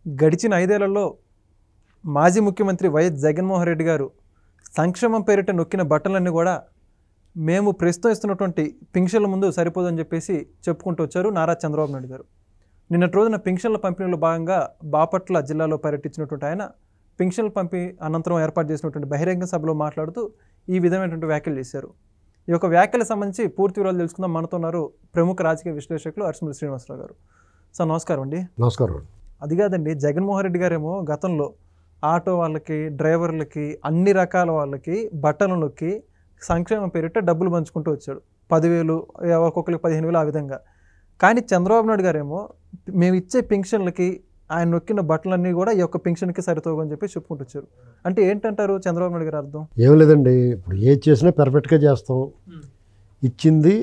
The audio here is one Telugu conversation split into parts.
గడిచిన 5 ఏళ్లలో మాజీ ముఖ్యమంత్రి వైఎస్ జగన్మోహన్ రెడ్డి గారు సంక్షేమం పేరిట నొక్కిన బట్టలన్నీ కూడా మేము ప్రస్తుతం ఇస్తున్నటువంటి పింఛన్ల ముందు సరిపోదని చెప్పేసి చెప్పుకుంటూ వచ్చారు నారా చంద్రబాబు నాయుడు గారు. నిన్నటి రోజున పింఛన్ల పంపిణీలో భాగంగా బాపట్ల జిల్లాలో పర్యటించినటువంటి ఆయన పింఛన్ల పంపిణీ అనంతరం ఏర్పాటు చేసినటువంటి బహిరంగ సభలో మాట్లాడుతూ ఈ విధమైనటువంటి వ్యాఖ్యలు చేశారు. ఈ యొక్క వ్యాఖ్యలకు సంబంధించి పూర్తి వివరాలు తెలుసుకుందాం. మనతో ఉన్నారు ప్రముఖ రాజకీయ విశ్లేషకులు అరిసిమల్లి శ్రీనివాసరావు గారు. సార్ నమస్కారం అండి. నమస్కారం. అది కాదండి, జగన్మోహన్ రెడ్డి గారేమో గతంలో ఆటో వాళ్ళకి, డ్రైవర్లకి, అన్ని రకాల వాళ్ళకి బట్టలు నొక్కి సంక్షేమం పేరిట డబ్బులు పంచుకుంటూ వచ్చాడు. 10,000 ఒక్కొక్కరికి 15,000 ఆ విధంగా. కానీ చంద్రబాబు నాయుడు గారేమో మేము ఇచ్చే పింఛన్లకి ఆయన నొక్కిన బట్టలన్నీ కూడా ఈ యొక్క పింఛన్కి సరితోగని చెప్పి చెప్పుకుంటూ వచ్చారు. అంటే ఏంటంటారు చంద్రబాబు నాయుడు గారు అర్థం? ఏం లేదండి, ఇప్పుడు ఏది చేసినా పర్ఫెక్ట్గా చేస్తాం, ఇచ్చింది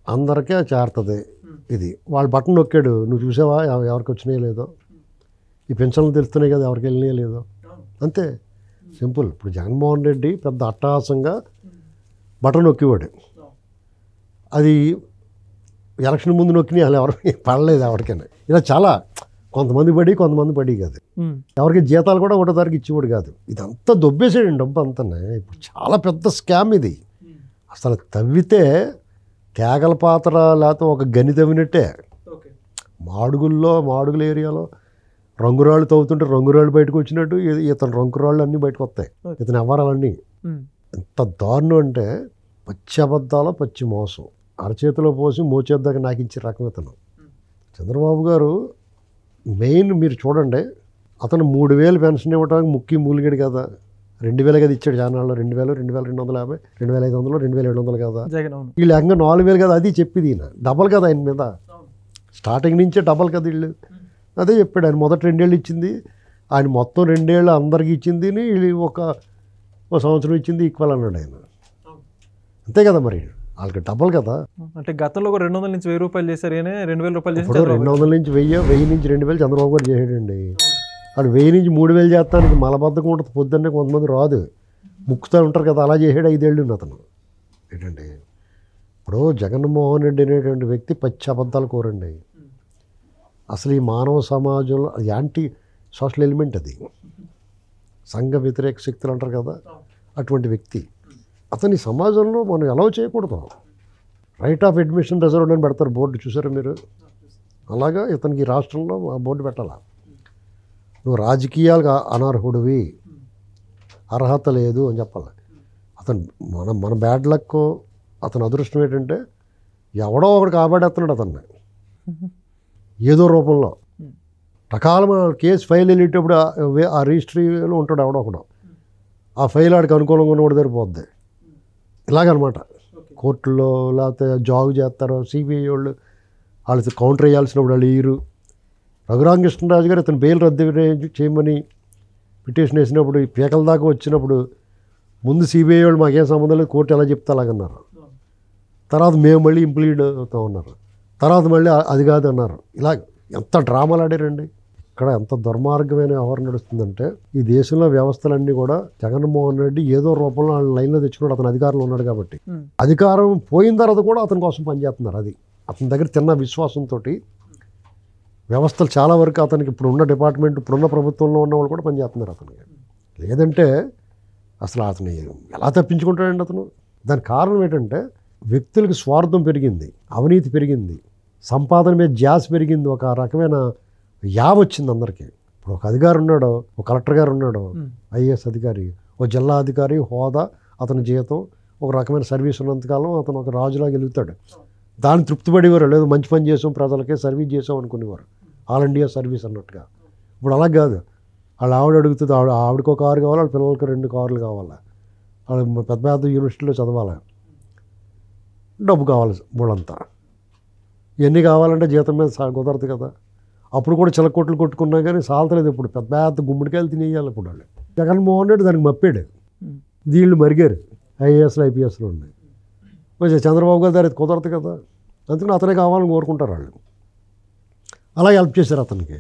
అందరికీ చేరుతుంది. ఇది వాళ్ళ బట్టన్ నొక్కాడు, నువ్వు చూసావా ఎవరికి వచ్చినాయో లేదో, ఈ పెన్షన్లు తెలుస్తున్నాయి కదా ఎవరికి వెళ్ళినాయో లేదో, అంతే సింపుల్. ఇప్పుడు జగన్మోహన్ రెడ్డి పెద్ద అట్టహాసంగా బటన్ నొక్కివాడు, అది ఎలక్షన్ ముందు నొక్కినాయి, అలా ఎవరికి పడలేదు ఎవరికైనా. ఇలా చాలా కొంతమంది పడి కాదు, ఎవరికి జీతాలు కూడా ఒకటో తారీఖు ఇచ్చేవాడు కాదు. ఇదంతా దొబ్బేసాడండి డబ్బు అంతానే. ఇప్పుడు చాలా పెద్ద స్కామ్ ఇది. అసలు తవ్వితే తేగల పాత్ర లేకపోతే ఒక గని తవ్వినట్టే. మాడుగుల ఏరియాలో రంగురాళ్ళు తవ్వుతుంటే రంగురాళ్ళు బయటకు వచ్చినట్టు ఇతను రంగురాళ్ళు అన్నీ బయటకు వస్తాయి, ఇతను వ్యవహారాలన్నీ. ఎంత దారుణం అంటే పచ్చి అబద్ధాలు, పచ్చి మోసం, అరచేతిలో పోసి మోచేద్దాకా నాకు ఇచ్చే రకం ఇతను. చంద్రబాబు గారు మెయిన్ మీరు చూడండి, అతను 3,000 పెన్షన్ ఇవ్వడానికి ముఖ్య మూలిగాడు కదా. 2,000 కదా ఇచ్చాడు జానాల్లో, 2,000, 2,250, 2,500, 2,700 కదా. వీళ్ళు ఏకంగా 4,000 కదా. అది చెప్పింది ఈయన డబల్ కదా ఆయన మీద, స్టార్టింగ్ నుంచే డబల్ కదా వీళ్ళు. అదే చెప్పాడు ఆయన. మొదటి 2 ఏళ్ళు ఇచ్చింది ఆయన, మొత్తం 2 ఏళ్ళు అందరికి ఇచ్చింది, ఒక సంవత్సరం ఇచ్చింది ఈక్వల్ అన్నాడు ఆయన. అంతే కదా, మరి వాళ్ళకి డబల్ కదా. అంటే గతంలో 200 నుంచి 1000 రూపాయలు చేశారు, 2,000 రూపాయలు చేశారు. 200 నుంచి 1000 నుంచి 2,000 చంద్రబాబు గారు చేసాడండి. వాడు 1000 నుంచి 3,000 చేస్తానికి మలబద్ధకం ఉంటుంది. పొద్దున్నే కొంతమంది రాదు, ముక్కుతూ ఉంటారు కదా, అలా చేసాడు 5 ఏళ్ళు అతను. ఏంటండి ఇప్పుడు జగన్మోహన్ రెడ్డి అనేటువంటి వ్యక్తి పచ్చి అబద్ధాలు కోరండి. అసలు ఈ మానవ సమాజంలో యాంటీ సోషల్ ఎలిమెంట్, అది సంఘ వ్యతిరేక శక్తులు అంటారు కదా, అటువంటి వ్యక్తి. అతని సమాజంలో మనం ఎలా చేయకూడదు. రైట్ ఆఫ్ అడ్మిషన్ రిజర్వ్డ్ అని పెడతారు బోర్డు, చూసారా మీరు? అలాగా ఇతనికి రాష్ట్రంలో ఆ బోర్డు పెట్టాలా. నువ్వు రాజకీయాలుగా అనర్హుడివి, అర్హత లేదు అని చెప్పాలి. అతను మన బ్యాడ్ లక్, అతని అదృష్టం ఏంటంటే ఎవడో ఒకడు కాబడేస్తున్నాడు అతన్ని ఏదో రూపంలో. రకాల కేసు ఫైల్ వెళ్ళేటప్పుడు ఆ రిజిస్ట్రీలో ఉంటాడు ఎవడో ఒకడు, ఆ ఫైల్ ఆడికి అనుకూలంగా ఉన్నవాడు సరిపోద్ది. ఇలాగనమాట. కోర్టులో లేకపోతే జాగు చేస్తారు సిబిఐ వాళ్ళు కౌంటర్ వేయాల్సినప్పుడు వాళ్ళు ఈరు. రఘురామకృష్ణరాజు గారు ఇతను బెయిల్ రద్దు చేయమని పిటిషన్ వేసినప్పుడు ఈ పీకల దాకా వచ్చినప్పుడు ముందు సిబిఐ వాళ్ళు మాకేం సంబంధం లేదు, కోర్టు ఎలా చెప్తే అలాగన్నారు. తర్వాత మేము మళ్ళీ ఇంప్లీడ్ అవుతూ ఉన్నారు, తర్వాత మళ్ళీ అది కాదు అన్నారు. ఇలా ఎంత డ్రామాలు ఆడారండి. ఇక్కడ ఎంత దుర్మార్గమైన వ్యవహారం నడుస్తుందంటే, ఈ దేశంలో వ్యవస్థలన్నీ కూడా జగన్మోహన్ రెడ్డి ఏదో రూపంలో ఆయన లైన్లో తెచ్చుకున్నాడు. అతను అధికారంలో ఉన్నాడు కాబట్టి, అధికారం పోయిన తర్వాత కూడా అతని కోసం పనిచేస్తున్నారు. అది అతని దగ్గర తిన్న విశ్వాసంతో వ్యవస్థలు చాలా వరకు అతనికి ఇప్పుడున్న డిపార్ట్మెంట్, ఇప్పుడున్న ప్రభుత్వంలో ఉన్న వాళ్ళు కూడా పనిచేస్తున్నారు అతనికి. లేదంటే అసలు అతను ఎలా తప్పించుకుంటాడండి అతను? దానికి కారణం ఏంటంటే వ్యక్తులకు స్వార్థం పెరిగింది, అవినీతి పెరిగింది, సంపాదన మీద ధ్యాస పెరిగింది, ఒక రకమైన యావ వచ్చింది అందరికీ. ఇప్పుడు ఒక అధికారి ఉన్నాడు, ఒక కలెక్టర్ గారు ఉన్నాడు, ఐఏఎస్ అధికారి, ఒక జిల్లా అధికారి హోదా, అతని జీతం, ఒక రకమైన సర్వీస్ ఉన్నంతకాలం అతను ఒక రాజులాగా వెలుగుతాడు. దాన్ని తృప్తి పడేవారు, లేదు మంచి పని చేసాం, ప్రజలకే సర్వీస్ చేసాం అనుకునేవారు, ఆల్ ఇండియా సర్వీస్ అన్నట్టుగా. ఇప్పుడు అలా కాదు. వాళ్ళ ఆవిడ అడుగుతుంది, ఆవిడకో కారు కావాలి, వాళ్ళ పిల్లలకి 2 కార్లు కావాలి, వాళ్ళు పెద్ద పెద్ద యూనివర్సిటీలో చదవాలి, డబ్బు కావాలి మూడంతా. ఇవన్నీ కావాలంటే జీతం మీద కుదరదు కదా. అప్పుడు కూడా చిలకొట్లు కొట్టుకున్నా కానీ సాల్తలేదు. ఇప్పుడు పెద్ద పెద్ద గుమ్మడికాయలు తినేయాలి ఇప్పుడు వాళ్ళు. జగన్మోహన్ రెడ్డి దానికి మప్పాడు, వీళ్ళు మరిగారు, ఐఏఎస్లు ఐపీఎస్లు ఉన్నాయి. కొంచెం చంద్రబాబు గారు దాని కుదరదు కదా, అందుకని అతనే కావాలని కోరుకుంటారు వాళ్ళు. అలా హెల్ప్ చేశారు అతనికి.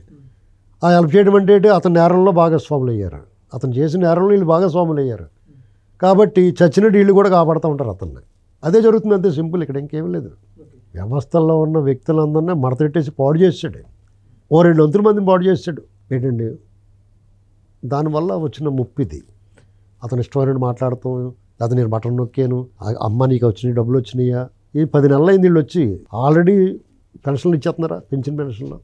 ఆ హెల్ప్ చేయడం అంటే అతని నేరంలో భాగస్వాములు అయ్యారు, అతను చేసిన నేరంలో వీళ్ళు భాగస్వాములు అయ్యారు కాబట్టి చచ్చినట్టు వీళ్ళు కూడా కాపాడుతూ ఉంటారు అతన్ని. అదే జరుగుతుంది, అంతే సింపుల్. ఇక్కడ ఇంకేం లేదు. వ్యవస్థల్లో ఉన్న వ్యక్తులందరినీ మడతెట్టేసి పాడు చేసాడు, 200 మందిని పాడు చేసాడు. ఏంటండి దానివల్ల వచ్చిన ముప్పు ఇది. అతను ఇష్టమైన మాట్లాడతాం, లేదా నేను బటన్ నొక్కాను, అమ్మ నీకు వచ్చినాయి డబ్బులు వచ్చినాయా, ఈ 10 నెలలు అయింది వీళ్ళు వచ్చి ఆల్రెడీ పెన్షన్లు ఇచ్చేస్తున్నారా, పెన్షన్ పెన్షన్లు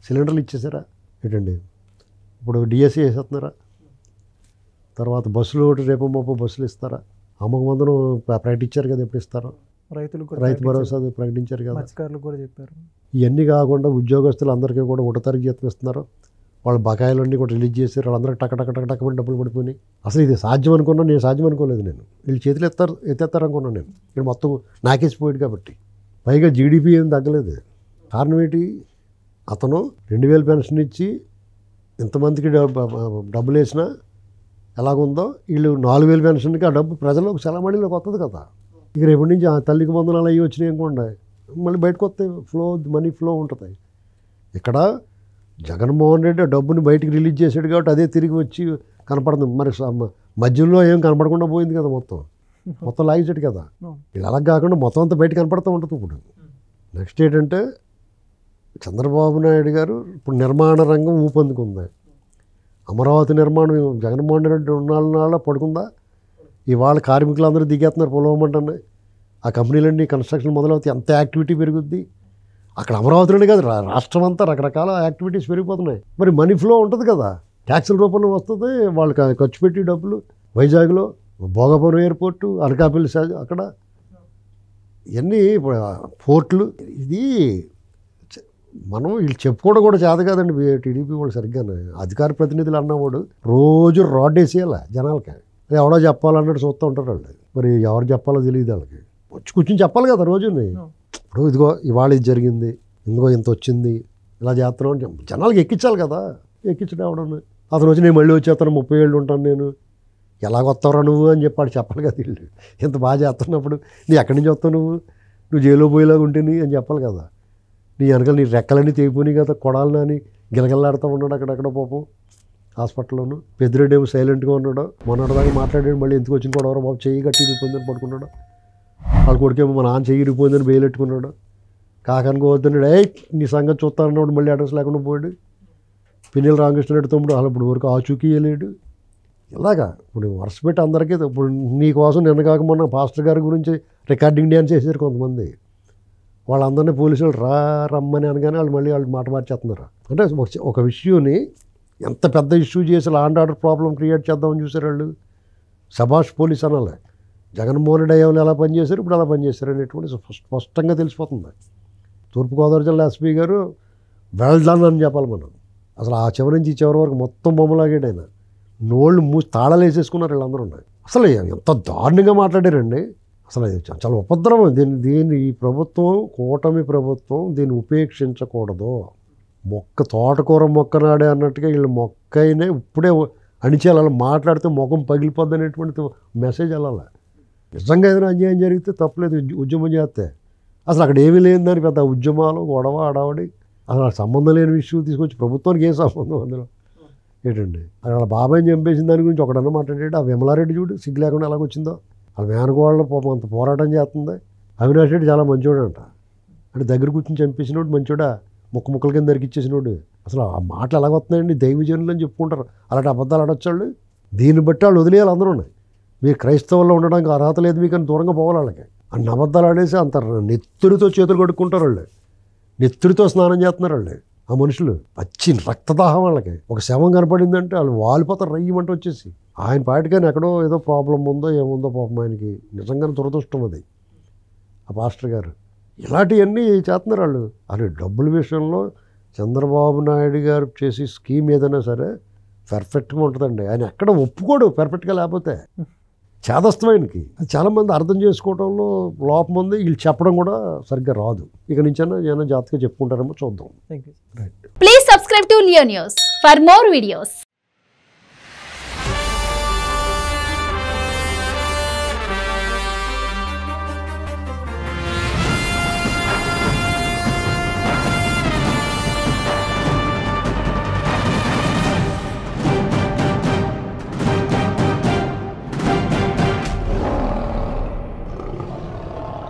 సిలిండర్లు ఇచ్చేసారా ఏంటండి, ఇప్పుడు డిఎస్సీ వేసేస్తున్నారా, తర్వాత బస్సులు రేపు మాపు బస్సులు ఇస్తారా, అమ్మకు మందును ప్రకటించారు కదా, ఎప్పుడు ఇస్తారో, రైతు భరోసా ప్రకటించారు కదా, కూడా చెప్పారు. ఇవన్నీ కాకుండా ఉద్యోగస్తులు అందరికీ కూడా 1వ తారీఖు జీతం ఇస్తున్నారు, వాళ్ళ బకాయిలన్నీ కూడా రిలీజ్ చేశారు, వాళ్ళందరూ టకమని డబ్బులు పడిపోయినాయి. అసలు ఇది సాధ్యం అనుకున్నా, నేను సాధ్యం అనుకోలేదు. నేను వీళ్ళు చేతులు ఎత్తేస్తారు అనుకున్నాను. నేను ఇక్కడ మొత్తం నాకేసిపోయాడు కాబట్టి. పైగా జీడిపి ఏం తగ్గలేదు. కారణం ఏంటి, అతను 2000 పెన్షన్ ఇచ్చి ఇంతమందికి డబ్బులు వేసినా ఎలాగుందో, వీళ్ళు 4000 పెన్షన్కి ఆ డబ్బు ప్రజలకు చలామణిలోకి వస్తుంది కదా. ఇక రేపటి నుంచి ఆ తల్లికి వందనాలు అవి వచ్చినాయి అనుకోండి, మళ్ళీ బయటకు వస్తాయి, మనీ ఫ్లో ఉంటుంది. ఇక్కడ జగన్మోహన్ రెడ్డి డబ్బుని బయటికి రిలీజ్ చేశాడు కాబట్టి అదే తిరిగి వచ్చి కనపడుతుంది. మరి మధ్యలో ఏం కనపడకుండా పోయింది కదా, మొత్తం లాగేసాడు కదా. ఇలా అలా కాకుండా మొత్తం అంతా బయట కనపడుతూ ఉంటుంది. ఇప్పుడు నెక్స్ట్ ఏంటంటే చంద్రబాబు నాయుడు గారు ఇప్పుడు నిర్మాణ రంగం ఊపందుకుంది. అమరావతి నిర్మాణం జగన్మోహన్ రెడ్డి ఉన్నాళ్ళ పడుకుందా, ఇవాళ కార్మికులందరూ దిగేస్తున్నారు పొలవమంటనే, ఆ కంపెనీలన్నీ కన్స్ట్రక్షన్ మొదలవుతాయి, ఎంత యాక్టివిటీ పెరుగుద్ది అక్కడ. అమరావతిలోనే కాదు, రాష్ట్రం అంతా రకరకాల యాక్టివిటీస్ పెరిగిపోతున్నాయి. మరి మనీ ఫ్లో ఉంటుంది కదా, ట్యాక్సుల రూపంలో వస్తుంది, వాళ్ళకి ఖర్చు పెట్టి డబ్బులు. వైజాగ్లో భోగపురం ఎయిర్పోర్టు, అనకాపల్లి అక్కడ ఇవన్నీ పోర్ట్లు. ఇది మనం వీళ్ళు చెప్పుకోవడం కూడా చేత కాదండి. టీడీపీ వాళ్ళు సరిగ్గా అధికార ప్రతినిధులు అన్నవాడు రోజు రాడ్ వేసేయాలి జనాలకి, ఎవడో చెప్పాలన్నట్టు చూస్తూ ఉంటారు వాళ్ళు. మరి ఎవరు చెప్పాలో తెలియదు వాళ్ళకి, వచ్చి కూర్చొని చెప్పాలి కదా రోజుని. ఇప్పుడు ఇదిగో ఇవాళ ఇది జరిగింది, ఇందుకో ఇంత వచ్చింది, ఇలా చేస్తున్నాం అని జనాలకి ఎక్కించాలి కదా. ఎక్కించడం ఎవడన్నా అతను వచ్చి నేను మళ్ళీ వచ్చేస్తాను 30 ఏళ్ళు ఉంటాను నేను, ఎలాగొస్తావురా నువ్వు అని చెప్పాడు చెప్పాలి కదా. వీళ్ళు ఇంత బాగా చేస్తున్నప్పుడు నీ ఎక్కడి నుంచి వస్తావు నువ్వు జైల్లో పోయేలాగా ఉంటేని అని చెప్పాలి కదా. నీ వెనకాల నీ రెక్కలన్నీ తెగిపోయినాయి కదా, కొడాలని అని గిలగిల్లాడుతూ ఉన్నాడు అక్కడెక్కడ పాపం హాస్పిటల్లోను. పెద్దిరెడ్డి ఏమో సైలెంట్గా ఉన్నాడు, మొన్నటిదాకా మాట్లాడాడు, మళ్ళీ ఎందుకు వచ్చిన కూడా బాబు చెయ్యి గట్టి ఇరిగిపోయిందని పడుకున్నాడు. వాళ్ళ కొడుకేమో మా నాన్న చెయ్యి ఇరిగిపోయిందని బెయిలెట్టుకున్నాడు. కాకనుకోవద్దన్నాడు, నీ సంగతి చూస్తానన్నాడు, మళ్ళీ అడ్రస్ లేకుండా పోయాడు. పిన్నెల రామకృష్ణరెడ్డి తమ్ముడు అలా ఇప్పుడు వరకు ఆచూకీ వేయలేడు. ఇలాగా ఇప్పుడు వరుస పెట్టి అందరికీ ఇప్పుడు నీకోసం నిన్న కాక మొన్న పాస్టర్ గారి గురించి రికార్డింగ్ డ్యాన్స్ చేశారు కొంతమంది. వాళ్ళందరినీ పోలీసులు రమ్మని అనగానే వాళ్ళు మాట మార్చేస్తున్నారు. అంటే ఒక ఇష్యూని ఎంత పెద్ద ఇష్యూ చేసి law and order problem create చేద్దామని చూసారు వాళ్ళు. సభాష్ పోలీస్ అనాలి. జగన్మోహన్ రెడ్డి అయ్యేవాళ్ళు ఎలా పనిచేశారు, ఇప్పుడు అలా పనిచేశారు అనేటువంటి స్పష్టంగా తెలిసిపోతుంది. తూర్పుగోదావరి జిల్లా ఎస్పీ గారు వెల్ డన్ అని చెప్పాలి మనం. అసలు ఆ చివరి నుంచి ఈ చివరి వరకు మొత్తం బొమ్మలాగాడు ఆయన. నోళ్ళు మూసి తాళాలు వేసేసుకున్నారు వీళ్ళందరూ ఉన్నాయి. అసలు ఎంత దారుణంగా మాట్లాడారండి. అసలు చాలా ఉపద్రవం. దీన్ని ఈ ప్రభుత్వం, కూటమి ప్రభుత్వం దీన్ని ఉపేక్షించకూడదు. తోటకూర మొక్క నాడే అన్నట్టుగా వీళ్ళు మొక్కైనా ఇప్పుడే అణిచేయాలి. అలా మాట్లాడితే ముఖం పగిలిపోద్ది అనేటువంటి మెసేజ్ వెళ్ళాలి. నిజంగా ఏదైనా అన్యాయం జరిగితే తప్పలేదు, ఉద్యమం చేస్తే. అసలు అక్కడ ఏమీ లేని దాని పెద్ద ఉద్యమాలు, గొడవ, అడావడి, అసలు సంబంధం లేని విషయం తీసుకొచ్చి ప్రభుత్వానికి ఏం సంబంధం అందులో ఏంటండి. అక్కడ బాబాయ్ని చంపేసిన దాని గురించి ఒకడన్నా మాట్లాడాడు. ఆ విమలారెడ్డి చూడు సిగ్గు లేకుండా ఎలాగొచ్చిందో. వాళ్ళ మేనకోళ్ళు పాపం అంత పోరాటం చేస్తుంది. అవినాష్ రెడ్డి చాలా మంచోడు అంట. అంటే దగ్గర కూర్చొని చంపేసినోడు మంచోడా, ముక్కల కింద దరికిచ్చేసినోడు. అసలు ఆ మాటలు ఎలాగొస్తున్నాయండి, దైవజనులు అని చెప్పుకుంటారు. అలాంటి అబద్ధాలు ఆడొచ్చాళ్ళు. దీన్ని బట్టి వాళ్ళు వదిలేయాలి అందరూ. మీరు క్రైస్తవుల్లో ఉండడానికి అర్హత లేదు మీకు అని దూరంగా పోవాలి వాళ్ళకి. అన్ని అబద్ధాలు ఆడేసి అంత నెత్తురితో చేతులు కడుక్కుంటారు వాళ్ళు, నెత్తురితో స్నానం చేస్తున్నారు వాళ్ళు. ఆ మనుషులు పచ్చి రక్తదాహం వాళ్ళకి. ఒక శవం కనపడిందంటే వాళ్ళు వాలిపోతారు రయ్యమంటే వచ్చేసి. ఆయన పాటికైనా ఎక్కడో ఏదో ప్రాబ్లం ఉందో ఏముందో పాపం ఆయనకి. నిజంగానే దురదృష్టం అది. ఆ పాస్టర్ గారు ఇలాంటివన్నీ చేస్తున్నారు వాళ్ళు. అది డబ్బుల విషయంలో చంద్రబాబు నాయుడు గారు చేసే స్కీమ్ ఏదైనా సరే పర్ఫెక్ట్గా ఉంటుందండి. ఆయన ఎక్కడ ఒప్పుకోడు పర్ఫెక్ట్గా, లేకపోతే చేదస్తమైనకి. అది చాలామంది అర్థం చేసుకోవడంలో లోపం ఉంది. వీళ్ళు చెప్పడం కూడా సరిగ్గా రాదు. ఇక నుంచైనా ఏమైనా జాగ్రత్తగా చెప్పుకుంటారేమో చూద్దాం. Thank you. Please subscribe to Leo News for more videos.